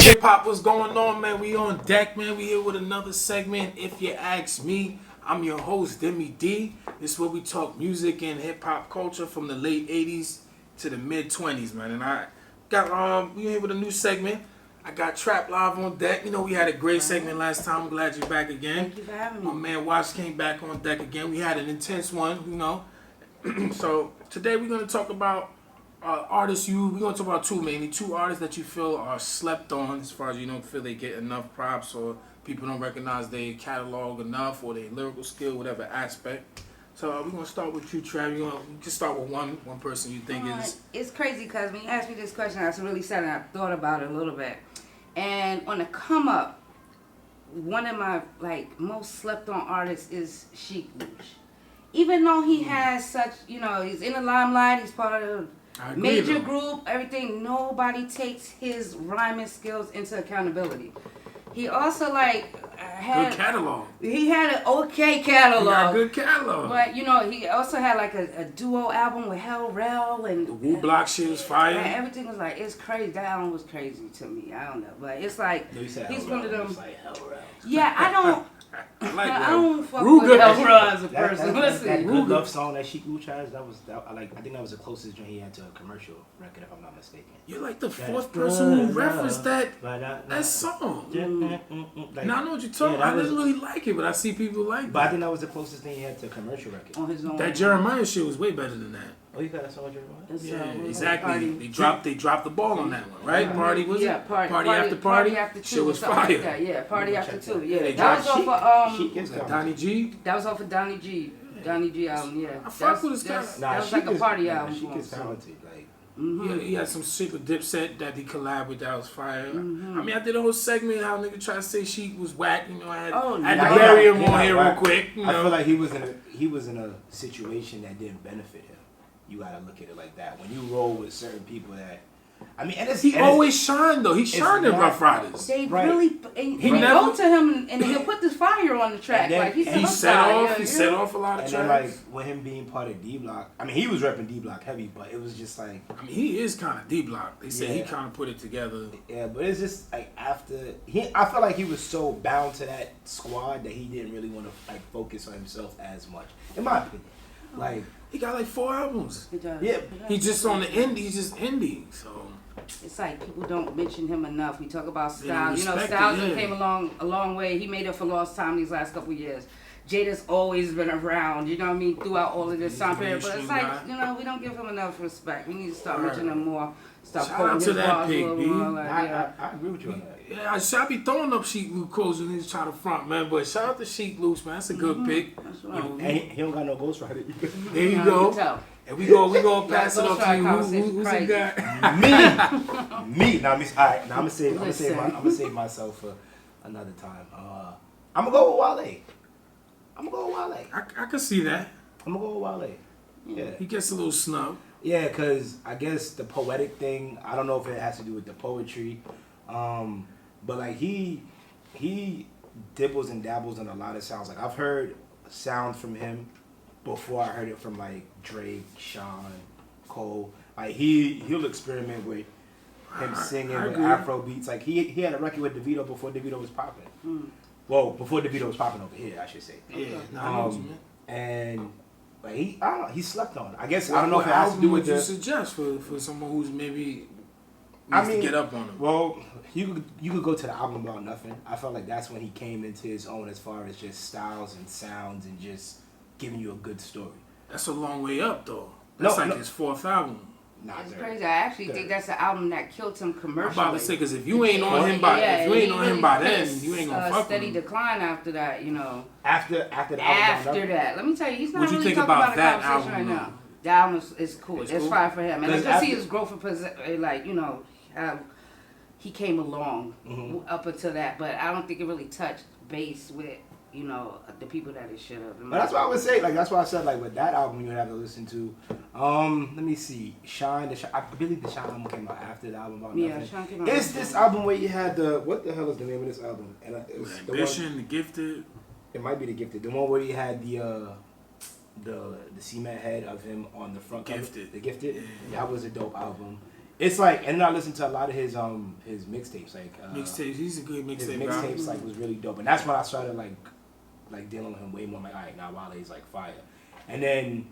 Hip hop, what's going on, man? We on deck, man. We here with another segment. If you ask me, I'm your host, Deme D. This is where we talk music and hip hop culture from the late '80s to the mid '20s, man. And I got we here with a new segment. I got Trap Live on deck. You know, we had a great segment last time. I'm glad you're back again. Thank you for having me. My man Watch came back on deck again. We had an intense one, you know. So today we're gonna talk about artists. We're gonna talk about two artists that you feel are slept on, as far as you don't feel they get enough props, or people don't recognize their catalog enough, or their lyrical skill, whatever aspect. So we're gonna start with you, Trav. We can start with one person you think is. It's crazy because when you asked me this question, I was really sad and I thought about it a little bit. And on the come up, one of my most slept on artists is Sheik Louch. Even though he has such, he's in the limelight, he's part of a major group, everything, nobody takes his rhyming skills into accountability. He also had good catalog. He had an okay catalog. He got a good catalog. But he also had a duo album with Hell Rel and the Wu Block shit was fire. And everything was it's crazy. That album was crazy to me. I don't know, but it's he's one of them. Yeah, I don't. I don't fuck with Hell Rel as a person. That Good Love song that Sheik Louch has, I think that was the closest joint he had to a commercial record, if I'm not mistaken. You're like the fourth person who referenced that song. Now I know what you're talking about. I didn't really like it, but I see people like it. But I think that was the closest thing he had to a commercial record. On his own. That Jeremiah shit was way better than that. Oh, you got that song with Jeremiah? Yeah, exactly. They dropped the ball on that one, right? Party was it? Party after party. Party after two. Shit was fire. Like that. Yeah, party after two. Yeah, that was off of Donnie G. That was off of Donnie G. Donnie G album. Yeah. I fuck with his guy. That was like a party album. Sheik is talented. Yeah, he had some shit with Dipset that he collabed with that was fire. I mean, I did a whole segment how nigga tried to say Sheik was whack. I had to bury him on here real quick. I feel like he was in a situation that didn't benefit him. You gotta look at it like that. When you roll with certain people that, he always shined though. He shined in Rough Riders. They really, he go to him and he'll put this fire on the track. He set off a lot of tracks. And then with him being part of D Block, he was repping D Block heavy, but it was just he is kind of D Block. They say he kind of put it together. Yeah, but it's just I felt like he was so bound to that squad that he didn't really want to focus on himself as much, in my opinion. He got 4 albums. He does. Yeah. He's just on the indie. He's just indie. So it's people don't mention him enough. We talk about Styles. Styles came along a long way. He made up for lost time these last couple of years. Jada's always been around, throughout all of this time period. But it's we don't give him enough respect. We need to start mentioning him more. Start shout out to that pig, B. I agree with you on that. Yeah, I should be throwing up Sheik Louch quotes when he's trying to front, man. But shout out to Sheik Louch, man. That's a good pick. That's right. And he don't got no ghostwriter. There you go. And we gonna pass it off to you. Who's the guy? Me. Now I'm gonna save myself for another time. I'm gonna go with Wale. I can see that. I'm gonna go with Wale. Yeah. He gets a little snub. Yeah, because I guess the poetic thing, I don't know if it has to do with the poetry. But he dibbles and dabbles in a lot of sounds. I've heard sounds from him before I heard it from Drake, Sean, Cole. He'll experiment with him singing with Afro beats. He had a record with DeVito before DeVito was popping. Well, before DeVito was popping over here, I should say. Yeah, and I don't know, he slept on. I guess I don't know if it has to do with the. What would you suggest for someone who's maybe needs to get up on him? Well, you could go to the album About Nothing. I felt like that's when he came into his own as far as just styles and sounds and just giving you a good story. That's a long way up though. That's his 4th album. That's crazy. I actually think that's the album that killed him commercially. I'm about to say, because if you ain't on him by then, you ain't gonna fuck steady with him. decline after that, After the album. After that, let me tell you, he's not What'd you really think talking about about that a conversation album, right now. The album is cool. It's fire for him, and I can see his growth how he came along up until that. But I don't think it really touched base with the people that it should have. But that's what I would say. That's why I said with that album you would have to listen to. Let me see. Shine. I believe the Shine album came out after the album About Nothing. Yeah, Shine came out. It's this album where you had what the hell is the name of this album? And it's Ambition, The Gifted. It might be The Gifted. The one where you had the cement head of him on the front Gifted. The Gifted. Yeah. That was a dope album. it's like, and then I listened to a lot of his mixtapes, like Mixtapes. He's a good his mixtape guy. mixtapes like was really dope, and that's when I started like dealing with him way more. I'm like, all right, now Wale's like fire, and then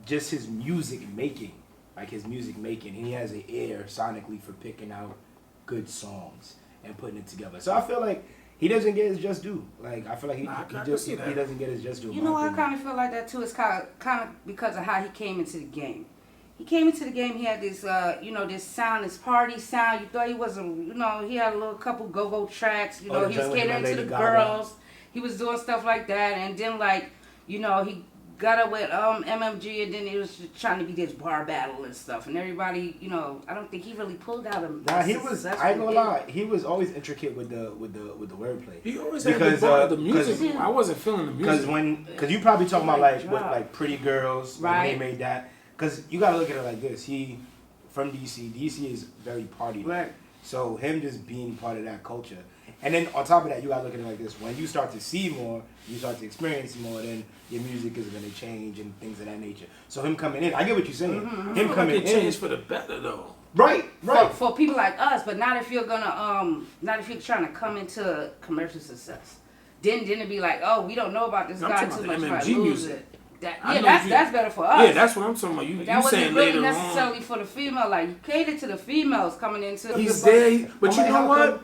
just his music making, he has an ear sonically for picking out good songs and putting it together. So I feel like he doesn't get his just due. Like I feel like he doesn't get his just due. You know, I kind of feel like that too. It's kind of because of how he came into the game. He came into the game. He had this, this sound, this party sound. You thought he wasn't, he had a little couple go-go tracks. He was catering to the girls. He was doing stuff like that, and then he got up with MMG, and then he was just trying to be this bar battle and stuff. And everybody, I don't think he really pulled out a. Nah, he was. I ain't gonna lie. He was always intricate with the wordplay. He always had the music. I wasn't feeling the music because you probably talking about like Pretty Girls, right? When they made that. Because you gotta look at it like this. He from DC. DC is very party. Right. So him just being part of that culture. And then on top of that, you gotta look at it like this. When you start to see more, you start to experience more, then your music is gonna change and things of that nature. So him coming in, I get what you're saying. Him coming in, changed for the better though. Right. For people like us, but not if you're gonna not if you're trying to come into commercial success. Then it'd be like, oh, we don't know about this guy too much, might lose it. That's better for us. Yeah, that's what I'm talking about. You that saying wasn't really later necessarily on. for the female. Like you catered to the females coming into. He's there, but you know what?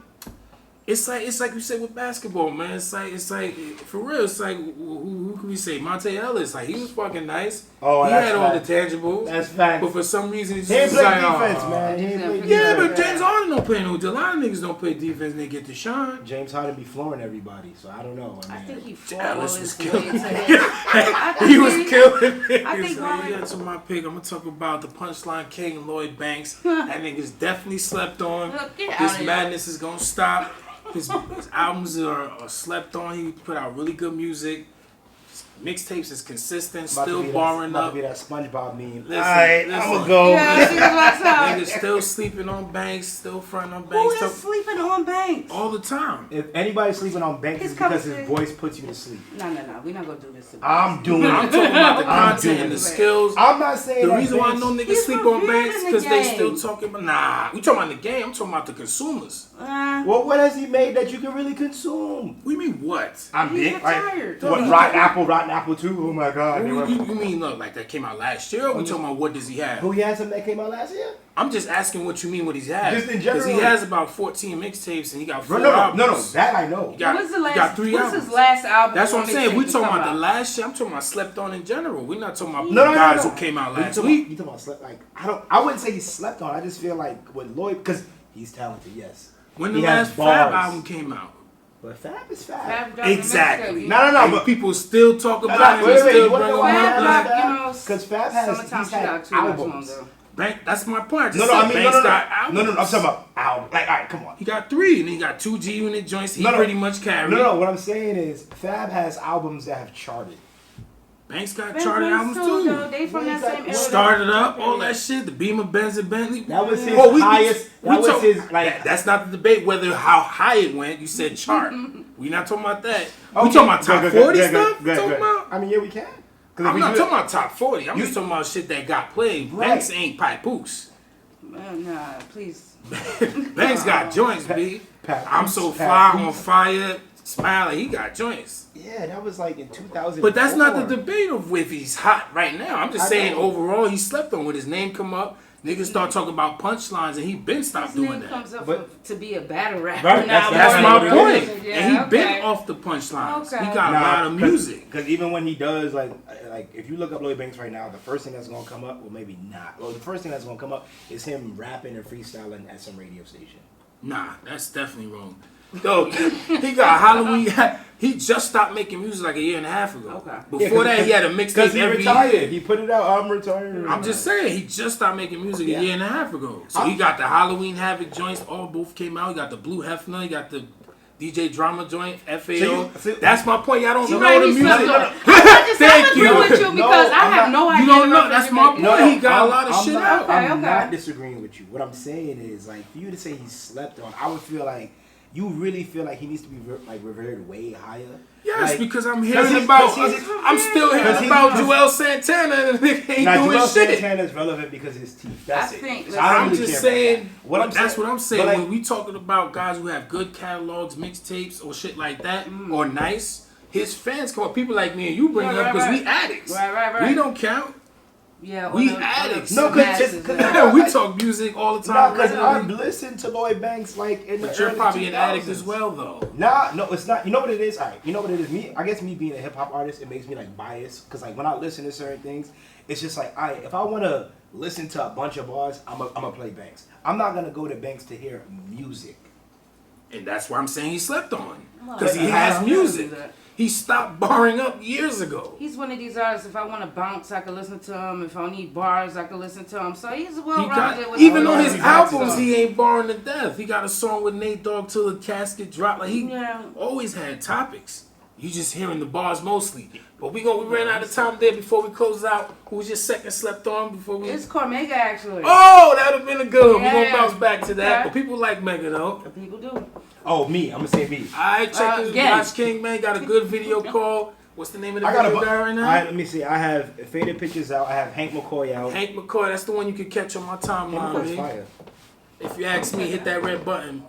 It's like you said with basketball, man. It's like for real. It's like who can we say? Monte Ellis. Like he was fucking nice. Oh, he that's had all the fact. tangibles. That's fact. But for some reason, he's He ain't just play like, defense, man. He ain't play defense. Yeah, but James Harden don't play no. A lot of niggas don't play defense and they get to shine. James Harden be flooring everybody, so I don't know. I think he Ellis was killing. He was killing. I think that's my pick. I'm gonna talk about the Punchline King, Lloyd Banks. That nigga's definitely slept on. This madness is gonna stop. His albums are slept on. He put out really good music. Mixtapes is consistent, still barring up. About to be that SpongeBob meme. Listen, I'ma go. Yeah, niggas still sleeping on Banks, still fronting on Who Banks. is sleeping on Banks? All the time. If anybody's sleeping on Banks, it's because his voice puts you to sleep. No. We're not gonna do this. I'm doing it. I'm talking about the content and the skills. I'm not saying the reason why I know niggas sleep on Banks because they game. still talking about. Nah, we talking about the game. I'm talking about the consumers. Well, what has he made that you can really consume? What do you mean what? I'm He's big. retired. What, Rotten Apple 2? Oh my God. You mean look like that came out last year? Or we talking about what does he have? Who he had something that came out last year? I'm just asking what you mean what he's had. Just in general. Because he has about 14 mixtapes and he got 4 No, albums. that I know. He got, What's he got 3 what's albums. his last album? That's what I'm saying. We mixtape talking to come about the out? last shit. I'm talking about slept on in general. We're not talking about No, guys who came out last week. You talking about slept? Like I wouldn't say he slept on. I just feel like with Lloyd, because he's talented. Yes. When the He last has Fab bars. album came out. But Fab is Fab. Fab dropped a Exactly. mixtape. No. And But people still talk about him wait, and still you bring wanna him know why up. Fab Like, is Fab? Because Fab has Sometimes he's had she got too much on albums. though. Bank, that's my point. I just No, said I mean, Banks got albums. No, I'm talking about albums. Like, all right, come on. He got 3, and he got 2 G-Unit joints. He No. pretty much carried. No, what I'm saying is Fab has albums that have charted. Banks got charted albums Though, too. they from that same era. Started up, all that shit. The Beamer, Benz, and Bentley. That was his Oh, highest. That was his like. That's not the debate whether how high it went. You said chart. We not talking about that. We Okay. talking about top 40 stuff. Good. Talking about. I mean, yeah, we can. I'm not talking about top 40. I'm just talking about shit that got played. Right. Banks ain't papoose. Nah, please. Banks got joints, B. I'm so Papoose. on fire. Smiling, he got joints. Yeah, that was like in 2000. But that's not the debate of if he's hot right now. I'm just saying overall he slept on. When his name come up, niggas start talking about punchlines and he been stopped His doing name that. comes up But- to be a battle rapper Right, now. That's more my than point. anything. And he Yeah, been okay. off the punchlines. Okay. He got a lot of music. Because even when he does, like if you look up Lloyd Banks right now, the first thing that's gonna come up, well maybe not. Well, the first thing that's gonna come up is him rapping and freestyling at some radio station. Nah, that's definitely wrong. Though he got Halloween. He just stopped making music like a year and a half ago. Okay. Before that, he had a mixtape he every retired. year. He put it out. I'm retired. I'm just saying, he just stopped making music a year and a half ago. So he got the Halloween Havoc joints, all both came out. He got the Blue Hefner, he got the DJ Drama joint, FAO. That's my point. Y'all don't know the music. Thank you. With you because I have no idea. You don't know. That's my point. No, he got a lot of shit out. I'm not disagreeing with you. What I'm saying is, like, for you to say he slept on, I would feel like you really feel like he needs to be revered way higher? Yes, Like, because I'm 'cause hearing he's- about. 'cause he's- I'm still 'cause hearing he's- about because- Joel Santana and the nigga ain't Now, doing Joel shit. Santana is relevant because of his teeth. That's I it. think- So I don't I'm really just care about saying. that. What I'm That's saying, what I'm saying. but, like, When we talking about guys who have good catalogs, mixtapes, or shit like that, or nice, his fans come up. People like me and you bring Right, it up right, because right. we addicts. Right. We don't count. Yeah, We on the addicts. No, 'cause masses, just- 'cause- yeah. we talk music all the Nah, time. because regularly. I've listened to Lloyd Banks like in the But you're early probably an addict 2000s. as well, though. Nah, no, it's not. You know what it is? All right, you know what it is? I guess me being a hip hop artist, it makes me like biased. Because like when I listen to certain things, it's just like, all right, if I want to listen to a bunch of bars, I'm gonna play Banks. I'm not gonna go to Banks to hear music. And that's why I'm saying he slept on. Well, Because he yeah, has I music. do that. He stopped barring up years ago. He's one of these artists. If I want to bounce, I can listen to him. If I need bars, I can listen to him. So he's He well-rounded. got, with even all on that. his He got albums, to. he ain't barring to death. He got a song with Nate Dogg till the casket dropped. Like he Yeah. always had topics. You just hearing the bars mostly. But we ran out of time there before we close out. Who was your second slept on before we? It's Cormega, actually. Oh, that would have been a good one. Yeah. We're gonna bounce back to that. Okay. But people like Mega though. People do. Oh, me. I'm gonna say me. Alright, check this Again. Watch King, man. Got a good video call. What's the name of the I got video a. guy right now? All right, let me see. I have Faded Pictures out. I have Hank McCoy out. Hank McCoy, that's the one you can catch on my Hank timeline, McCoy's man. fire. If you ask me, hit that red button.